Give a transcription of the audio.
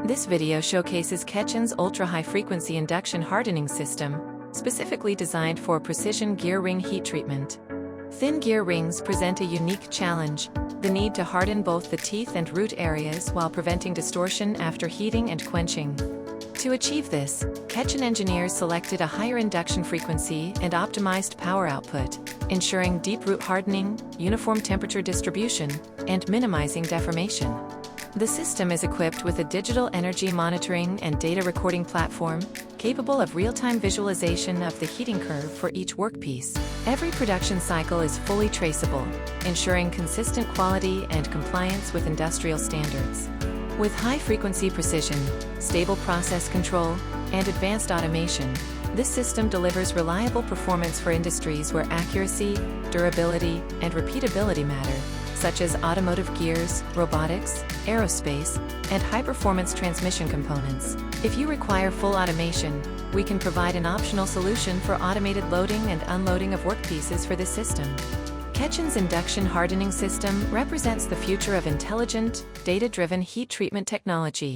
This video showcases KETCHAN's ultra-high-frequency induction hardening system, specifically designed for precision gear ring heat treatment. Thin gear rings present a unique challenge: the need to harden both the teeth and root areas while preventing distortion after heating and quenching. To achieve this, KETCHAN engineers selected a higher induction frequency and optimized power output, ensuring deep root hardening, uniform temperature distribution, and minimizing deformation. The system is equipped with a digital energy monitoring and data recording platform, capable of real-time visualization of the heating curve for each workpiece. Every production cycle is fully traceable, ensuring consistent quality and compliance with industrial standards. With high-frequency precision, stable process control, and advanced automation, this system delivers reliable performance for industries where accuracy, durability, and repeatability matter, such as automotive gears, robotics, aerospace, and high-performance transmission components. If you require full automation, we can provide an optional solution for automated loading and unloading of workpieces for this system. KETCHAN's induction hardening system represents the future of intelligent, data-driven heat treatment technology.